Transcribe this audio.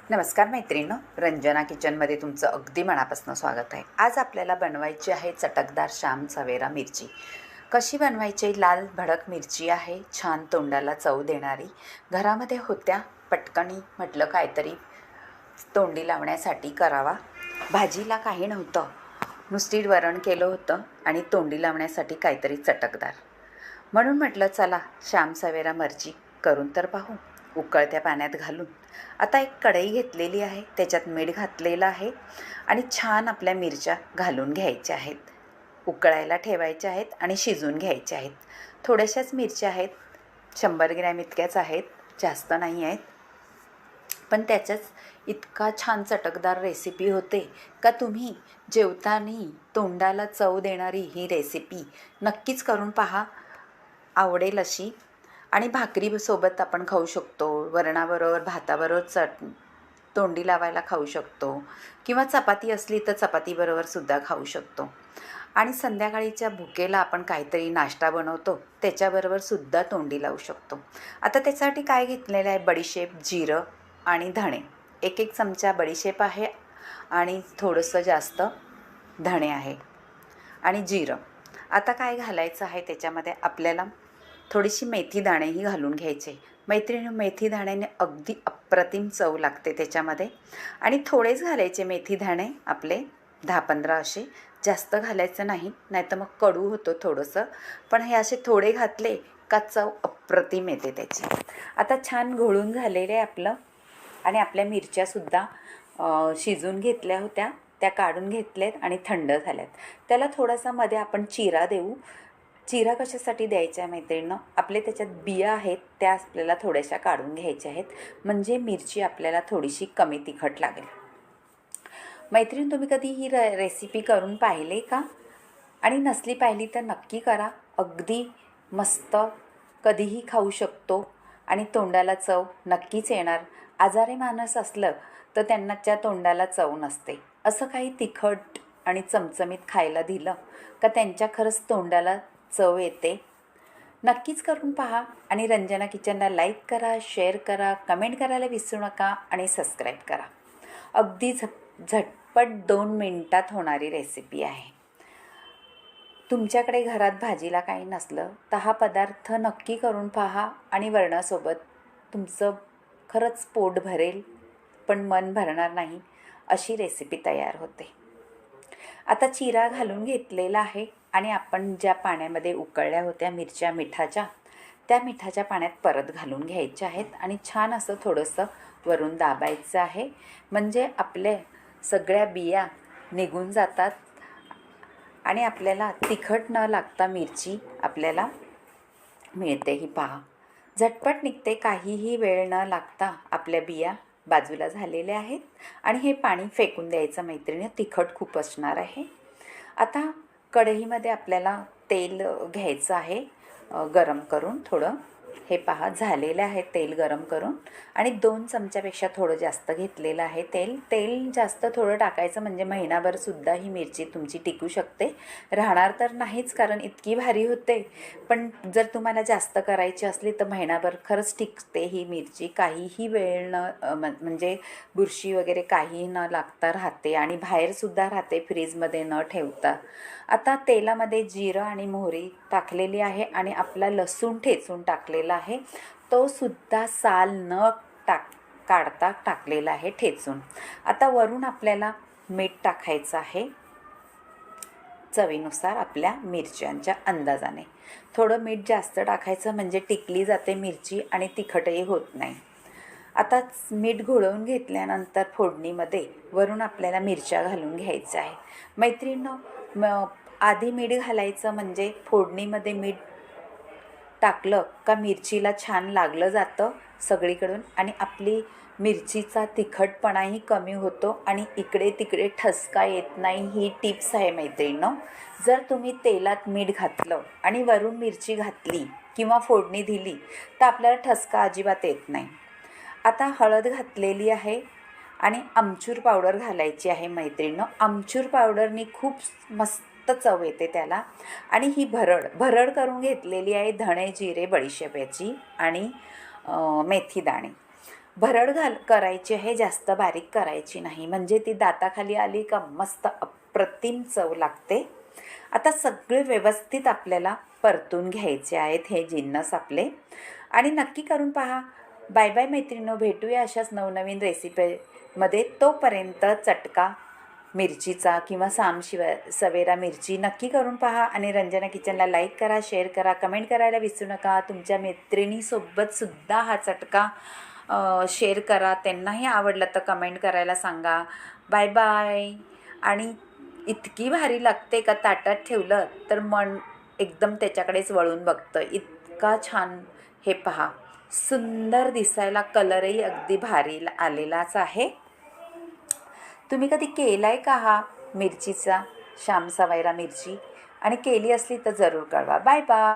नमस्कार मैत्रिणींनो, रंजना किचनमध्ये तुमचं अगदी मनापासून स्वागत आहे। आज आपल्याला बनवायची आहे चटकदार श्याम सवेरा मिरची। कशी बनवायची? लाल भडक मिरची आहे, छान तोंडाला चव देणारी। घरामध्ये होत्या, पटकनी म्हटलं काहीतरी तोंडी लावण्यासाठी करावा। भाजीला काही नव्हतं, नुसती वरण केलं होतं आणि तोंडी लावण्यासाठी काहीतरी चटकदार, म्हणून म्हटलं चला श्याम सवेरा मिरची करून तर पाहू। उकळत्या पाण्यात घालून आता एक कढई घेतलेली आहे, त्याच्यात मीठ घातलेलं आहे आणि छान आपल्या मिरच्या घालून घ्यायच्या आहेत, उकळायला ठेवायच्या आहेत आणि शिजून घ्यायच्या आहेत। थोड्याशाच मिरच्या आहेत, 100 ग्रॅम इतक्याच आहेत, जास्त नाही आहेत, पण त्याच्याच इतका छान चटकदार रेसिपी होते का तुम्ही जेवताना तोंडाला चव देणारी ही रेसिपी नक्कीच करून पहा, आवडेल अशी। आणि भाकरीसोबत आपण खाऊ शकतो, वरणाबरोबर भाताबरोबर तोंडी लावायला खाऊ शकतो, किंवा चपाती असली तर चपातीबरोबरसुद्धा खाऊ शकतो। आणि संध्याकाळीच्या भुकेला आपण काहीतरी नाश्ता बनवतो, त्याच्याबरोबरसुद्धा तोंडी लावू शकतो। आता त्यासाठी काय घेतलेलं आहे? बडीशेप, जिरं आणि धणे। एक चमचा बडीशेप आहे आणि थोडंसं जास्त धणे आहे आणि जिरं। आता काय घालायचं आहे त्याच्यामध्ये? आपल्याला थोडीशी मेथी दाणेही घालून घ्यायचे। मैत्रिणी, मेथी दाण्याने अगदी अप्रतिम चव लागते त्याच्यामध्ये। आणि थोडेच घालायचे मेथी दाणे, आपले 10-15 असे, जास्त घालायचं नाही, नाहीतर मग कडू होतो थोडंसं, पण हे असे थोडे घातले का चव अप्रतिम येते त्याची। आता छान घोळून झालेलं आहे आपलं, आणि आपल्या मिरच्यासुद्धा शिजून घेतल्या होत्या, त्या काढून घेतल्यात आणि थंड झाल्यात। त्याला थोडासा मध्ये आपण चिरा देऊ। चिरा कशासाठी द्यायचा आहे मैत्रिणींनो? आपले त्याच्यात बिया आहेत, त्या आपल्याला थोड्याशा काढून घ्यायच्या आहेत, म्हणजे मिरची आपल्याला थोडीशी कमी तिखट लागेल। मैत्रीण, तुम्ही कधी ही रेसिपी करून पाहिले का? आणि नसली पाहिली तर नक्की करा, अगदी मस्त, कधीही खाऊ शकतो आणि तोंडाला चव नक्कीच येणार। आजारी माणूस असलं तर त्यांनाच्या तोंडाला चव नसते, असं काही तिखट आणि चमचमीत खायला दिलं का त्यांच्या खरंच तोंडाला चव येते। नक्कीच करून पहा आणि रंजना किचनला लाईक करा, शेअर करा, कमेंट करायला विसरू नका आणि सबस्क्राईब करा। अगदी झटपट 2 मिनिटात होणारी रेसिपी आहे। तुमच्याकडे घरात भाजीला काही नसलं तर हा पदार्थ नक्की करून पहा आणि वरणासोबत तुमचं खरंच पोट भरेल, पण मन भरणार नाही अशी रेसिपी तयार होते। आता चिरा घालून घेतलेला आहे आणि आपण ज्या पाण्यामध्ये उकळल्या होत्या मिरच्या मिठाच्या, त्या मिठाच्या पाण्यात परत घालून घ्यायच्या आहेत आणि छान असं थोडंसं वरून दाबायचं आहे, म्हणजे आपले सगळ्या बिया निघून जातात आणि आपल्याला तिखट न लागता मिरची आपल्याला मिळते। ही पहा, झटपट निघते, काहीही वेळ न लागता आपल्या बिया बाजूला झालेल्या आहेत आणि हे पाणी फेकून द्यायचं मैत्रिणी, तिखट खूप असणार आहे। आता कढईमध्ये आपल्याला तेल घ्यायचं आहे गरम करून थोडं, हे पहा झालेलं आहे तेल गरम करून, आणि 2 चमच्यापेक्षा थोडं जास्त घेतलेलं आहे तेल। तेल जास्त थोडं टाकायचं, म्हणजे महिनाभरसुद्धा ही मिरची तुमची टिकू शकते, राहणार तर नाहीच कारण इतकी भारी होते, पण जर तुम्हाला जास्त करायची असली तर महिनाभर खरंच टिकते ही मिरची, काहीही वेळ न म्हणजे बुरशी वगैरे काही न लागता राहते आणि बाहेरसुद्धा राहते फ्रीजमध्ये न ठेवता। आता तेलामध्ये जिरं आणि मोहरी टाकलेली आहे आणि आपला लसूण ठेचून टाकलेला आहे, तो सुद्धा साल न काढता टाकलेला आहे ठेचून। आता वरून आपल्याला मीठ टाकायचं आहे चवीनुसार, आपल्या मिरच्यांच्या अंदाजाने। थोडं मीठ जास्त टाकायचं म्हणजे टिकली जाते मिरची आणि तिखटही होत नाही। आता मीठ घोळवून घेतल्यानंतर फोडणीमध्ये वरून आपल्याला मिरच्या घालून घ्यायच्या आहे। मैत्रिणींनो, आधी मीठ घालायचं, म्हणजे फोडणीमध्ये मीठ टाकलं का मिरचीला छान लागलं जातं सगळीकडून आणि आपली मिरचीचा तिखटपणाही कमी होतो आणि इकडे तिकडे ठसका येत नाही। ही टिप्स आहे मैत्रिणींनो। जर तुम्ही तेलात मीठ घातलं आणि वरून मिरची घातली किंवा फोडणी दिली तर आपल्याला ठसका अजिबात येत नाही। आता हळद घातलेली आहे आणि आमचूर पावडर घालायची आहे मैत्रिणींनो। आमचूर पावडरनी खूप मस्त चव येते त्याला। आणि ही भरड करून घेतलेली आहे धणे, जिरे, बडीशेप याची आणि मेथी दाणे। भरड करायची आहे, जास्त बारीक करायची नाही, म्हणजे ती दाताखाली आली का मस्त अप्रतिम चव लागते. आता सगळे व्यवस्थित आपल्याला परतून घ्यायचे आहेत हे जिन्नस आपले, आणि नक्की करून पहा. बाय बाय मैत्रिणींनो, भेटूया अशाच नवनवीन रेसिपीमध्ये. तोपर्यंत चटका मिरचीचा किंवा सवेरा मिरची नक्की करून पहा, आणि रंजना किचनला लाईक करा, शेअर करा, कमेंट करायला विसरू नका. तुमच्या मैत्रिणीसोबतसुद्धा हा चटका शेअर करा, त्यांनाही आवडलं तर कमेंट करायला सांगा. Bye bye. आणि इतकी भारी लागते का ताटात ठेवलं तर मन एकदम त्याच्याकडेच वळून बघतं, इतका छान. हे पहा, सुंदर दिसायला, कलरही अगदी भारी आलेलाच आहे. तुम्ही कधी केला आहे का हा मिरचीचा श्याम सवेरा मिरची? आणि केली असली तर जरूर कळवा. Bye bye.